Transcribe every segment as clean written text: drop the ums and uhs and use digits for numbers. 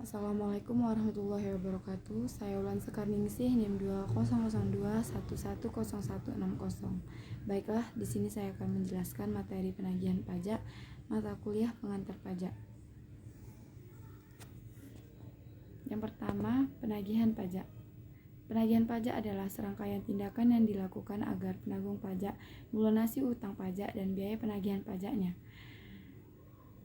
Assalamualaikum warahmatullahi wabarakatuh. Saya Ulan Sekarningsih NIM 200211011160. Baiklah, di sini saya akan menjelaskan materi penagihan pajak mata kuliah pengantar pajak. Yang pertama, penagihan pajak. Penagihan pajak adalah serangkaian tindakan yang dilakukan agar penanggung pajak melunasi utang pajak dan biaya penagihan pajaknya.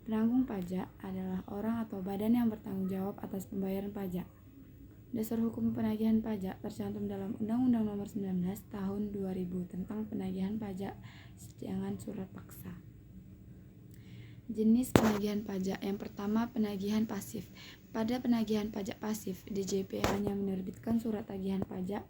Penanggung pajak adalah orang atau badan yang bertanggung jawab atas pembayaran pajak. Dasar hukum penagihan pajak tercantum dalam Undang-Undang Nomor 19 Tahun 2000 tentang penagihan pajak dengan surat paksa. Jenis penagihan pajak. Yang pertama, penagihan pasif. Pada penagihan pajak pasif, DJP hanya menerbitkan surat tagihan pajak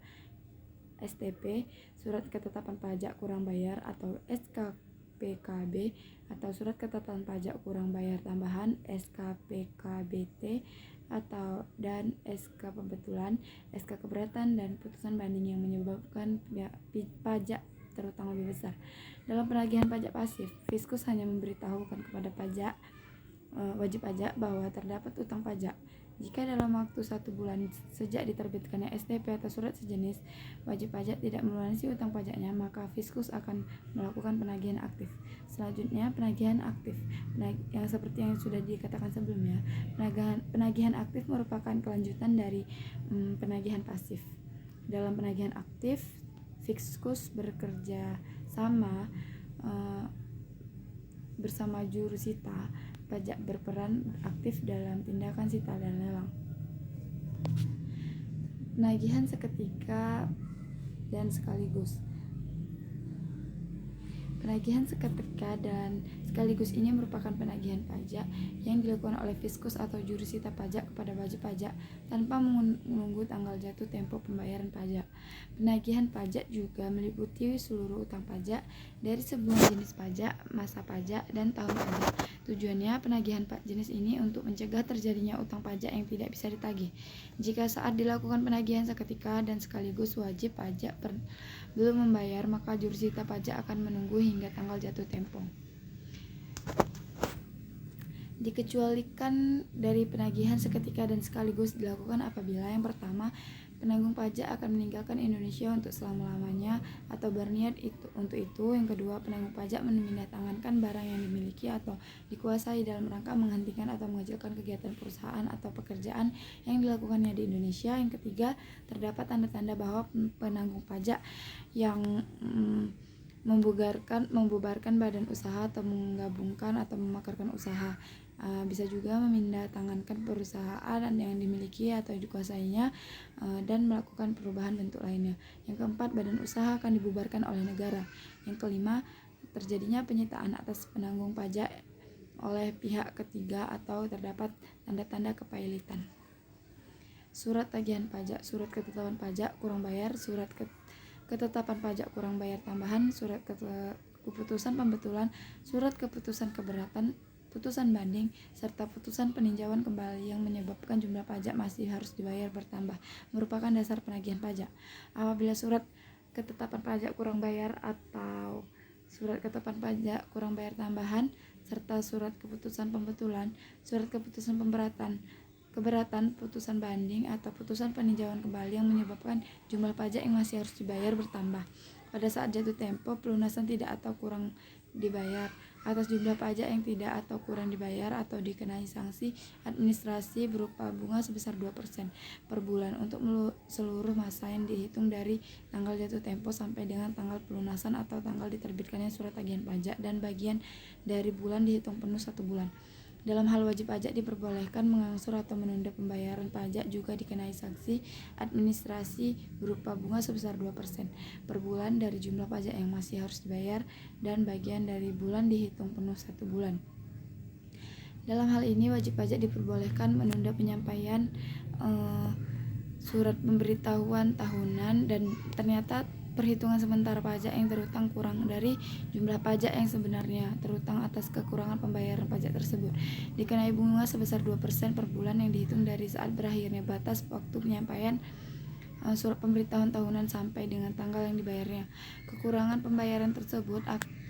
STP, surat ketetapan pajak kurang bayar atau SKPKB, atau surat ketetapan pajak kurang bayar tambahan SKPKBT, atau dan SK pembetulan, SK keberatan, dan putusan banding yang menyebabkan pajak terutang lebih besar. Dalam penagihan pajak pasif, Fiskus hanya memberitahukan kepada wajib pajak bahwa terdapat utang pajak. Jika dalam waktu 1 bulan sejak diterbitkannya STP atau surat sejenis, wajib pajak tidak melunasi utang pajaknya, maka Fiskus akan melakukan penagihan aktif. Selanjutnya, penagihan aktif. Yang seperti yang sudah dikatakan sebelumnya, penagihan aktif merupakan kelanjutan dari penagihan pasif. Dalam penagihan aktif, Fiskus bekerja sama bersama jurusita pajak berperan aktif dalam tindakan sita dan lelang. Penagihan seketika dan sekaligus. Penagihan seketika dan sekaligus ini merupakan penagihan pajak yang dilakukan oleh Fiskus atau jurusita pajak kepada wajib pajak tanpa menunggu tanggal jatuh tempo pembayaran pajak. Penagihan pajak juga meliputi seluruh utang pajak dari sebuah jenis pajak, masa pajak, dan tahun pajak. Tujuannya, penagihan jenis ini untuk mencegah terjadinya utang pajak yang tidak bisa ditagih. Jika saat dilakukan penagihan seketika dan sekaligus wajib pajak belum membayar, maka jurusita pajak akan menunggu hingga tanggal jatuh tempo. Dikecualikan dari penagihan seketika dan sekaligus dilakukan apabila yang pertama, penanggung pajak akan meninggalkan Indonesia untuk selama-lamanya atau berniat untuk itu. Yang kedua, penanggung pajak memindahtanggalkan barang yang dimiliki atau dikuasai dalam rangka menghentikan atau mengecilkan kegiatan perusahaan atau pekerjaan yang dilakukannya di Indonesia. Yang ketiga, terdapat tanda-tanda bahwa penanggung pajak yang membubarkan badan usaha atau menggabungkan atau memakarkan usaha. Bisa juga memindahtangankan perusahaan yang dimiliki atau dikuasainya dan melakukan perubahan bentuk lainnya. Yang keempat, badan usaha akan dibubarkan oleh negara. Yang kelima, terjadinya penyitaan atas penanggung pajak oleh pihak ketiga atau terdapat tanda-tanda kepailitan. Surat tagihan pajak, surat ketetapan pajak kurang bayar, surat ketetapan pajak kurang bayar tambahan, surat keputusan pembetulan, surat keputusan keberatan, putusan banding, serta putusan peninjauan kembali yang menyebabkan jumlah pajak masih harus dibayar bertambah, merupakan dasar penagihan pajak. Apabila surat ketetapan pajak kurang bayar atau surat ketetapan pajak kurang bayar tambahan, serta surat keputusan pembetulan, surat keputusan keberatan, putusan banding, atau putusan peninjauan kembali yang menyebabkan jumlah pajak yang masih harus dibayar bertambah pada saat jatuh tempo pelunasan tidak atau kurang dibayar, atas jumlah pajak yang tidak atau kurang dibayar atau dikenai sanksi administrasi berupa bunga sebesar 2% per bulan untuk seluruh masa yang dihitung dari tanggal jatuh tempo sampai dengan tanggal pelunasan atau tanggal diterbitkannya surat tagihan pajak, dan bagian dari bulan dihitung penuh 1 bulan. Dalam hal wajib pajak diperbolehkan mengangsur atau menunda pembayaran pajak juga dikenai sanksi administrasi berupa bunga sebesar 2% per bulan dari jumlah pajak yang masih harus dibayar, dan bagian dari bulan dihitung penuh 1 bulan. Dalam hal ini wajib pajak diperbolehkan menunda penyampaian surat pemberitahuan tahunan dan ternyata perhitungan sementara pajak yang terutang kurang dari jumlah pajak yang sebenarnya terutang atas kekurangan pembayaran pajak tersebut, dikenai bunga sebesar 2% per bulan yang dihitung dari saat berakhirnya batas waktu penyampaian surat pemberitahuan tahunan sampai dengan tanggal yang dibayarnya. Kekurangan pembayaran tersebut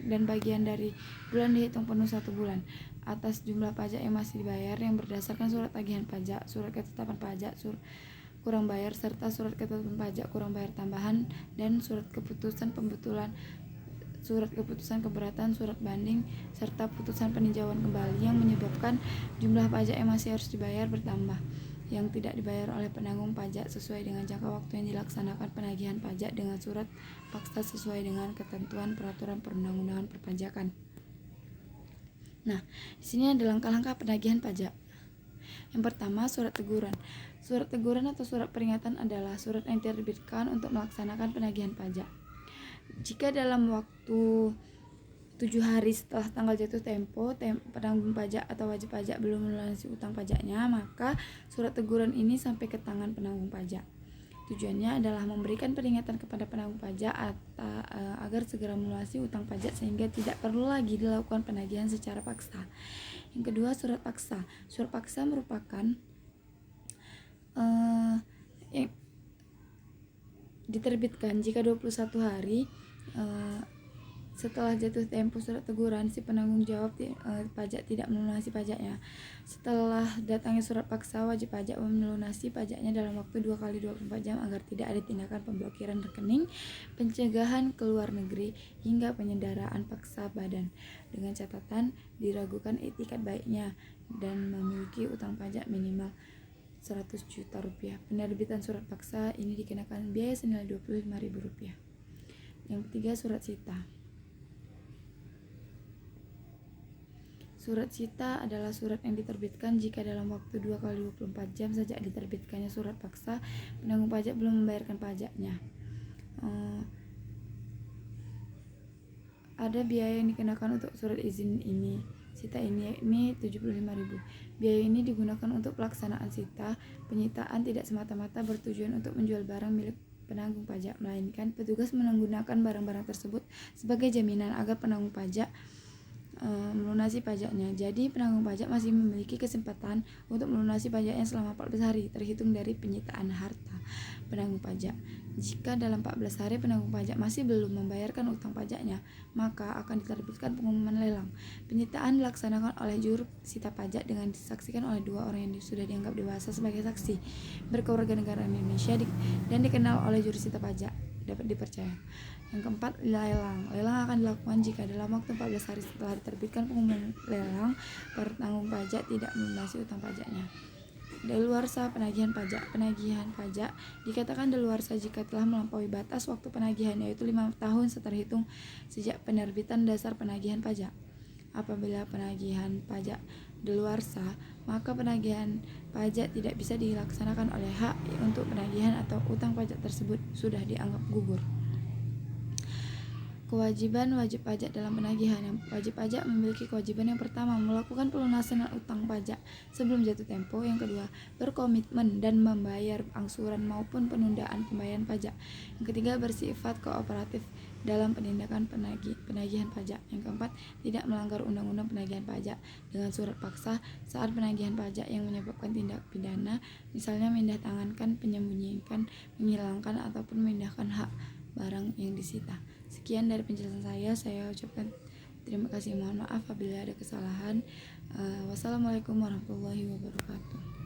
dan bagian dari bulan dihitung penuh 1 bulan. atas jumlah pajak yang masih dibayar yang berdasarkan surat tagihan pajak, surat ketetapan pajak, kurang bayar, serta surat ketetapan pajak kurang bayar tambahan, dan surat keputusan pembetulan, surat keputusan keberatan, surat banding, serta putusan peninjauan kembali yang menyebabkan jumlah pajak yang masih harus dibayar bertambah, yang tidak dibayar oleh penanggung pajak sesuai dengan jangka waktu yang dilaksanakan penagihan pajak dengan surat paksa sesuai dengan ketentuan peraturan perundang-undangan perpajakan. Nah, di sini ada langkah-langkah penagihan pajak. Yang pertama, surat teguran. Surat teguran atau surat peringatan adalah surat yang diterbitkan untuk melaksanakan penagihan pajak. Jika dalam waktu 7 hari setelah tanggal jatuh tempo, penanggung pajak atau wajib pajak belum melunasi utang pajaknya, maka surat teguran ini sampai ke tangan penanggung pajak. Tujuannya adalah memberikan peringatan kepada penanggung pajak agar segera melunasi utang pajak sehingga tidak perlu lagi dilakukan penagihan secara paksa. Yang kedua, surat paksa. Surat paksa merupakan yang diterbitkan jika 21 hari setelah jatuh tempo surat teguran si penanggung jawab pajak tidak melunasi pajaknya. Setelah datangnya surat paksa, wajib pajak melunasi pajaknya dalam waktu 2 kali 24 jam agar tidak ada tindakan pemblokiran rekening, pencegahan ke luar negeri, hingga penyanderaan paksa badan, dengan catatan diragukan etikat baiknya dan memiliki utang pajak minimal 100 juta rupiah. Penerbitan surat paksa ini dikenakan biaya senilai Rp25.000. Yang ketiga, surat sita. Surat sita adalah surat yang diterbitkan jika dalam waktu 2 kali 24 jam sejak diterbitkannya surat paksa, penanggung pajak belum membayarkan pajaknya. Ada biaya yang dikenakan untuk surat izin ini. Sita ini 75.000. Biaya ini digunakan untuk pelaksanaan sita. Penyitaan tidak semata-mata bertujuan untuk menjual barang milik penanggung pajak, melainkan petugas menggunakan barang-barang tersebut sebagai jaminan agar penanggung pajak melunasi pajaknya. Jadi penanggung pajak masih memiliki kesempatan untuk melunasi pajaknya selama 14 hari terhitung dari penyitaan harta penanggung pajak. Jika dalam 14 hari penanggung pajak masih belum membayarkan utang pajaknya, maka akan diterbitkan pengumuman lelang. Penyitaan dilaksanakan oleh juru sita pajak dengan disaksikan oleh 2 orang yang sudah dianggap dewasa sebagai saksi, berkewarganegaraan Indonesia dan dikenal oleh juru sita pajak, dapat dipercaya. Yang keempat, lelang. Lelang akan dilakukan jika dalam waktu 14 hari setelah diterbitkan pengumuman lelang, penanggung pajak tidak melunasi utang pajaknya. Daluarsa penagihan pajak. Penagihan pajak dikatakan daluarsa jika telah melampaui batas waktu penagihan, yaitu 5 tahun terhitung sejak penerbitan dasar penagihan pajak. Apabila penagihan pajak daluarsa, maka penagihan pajak tidak bisa dilaksanakan oleh hak untuk penagihan atau utang pajak tersebut sudah dianggap gugur. Kewajiban wajib pajak dalam penagihan. Wajib pajak memiliki kewajiban yang pertama, melakukan pelunasan utang pajak sebelum jatuh tempo. Yang kedua, berkomitmen dan membayar angsuran maupun penundaan pembayaran pajak. Yang ketiga, bersifat kooperatif dalam penindakan penagihan pajak. Yang keempat, tidak melanggar undang-undang penagihan pajak dengan surat paksa saat penagihan pajak yang menyebabkan tindak pidana, misalnya memindah tangankan, menyembunyikan, menghilangkan, ataupun memindahkan hak barang yang disita. Sekian dari penjelasan saya ucapkan terima kasih, mohon maaf apabila ada kesalahan. Wassalamualaikum warahmatullahi wabarakatuh.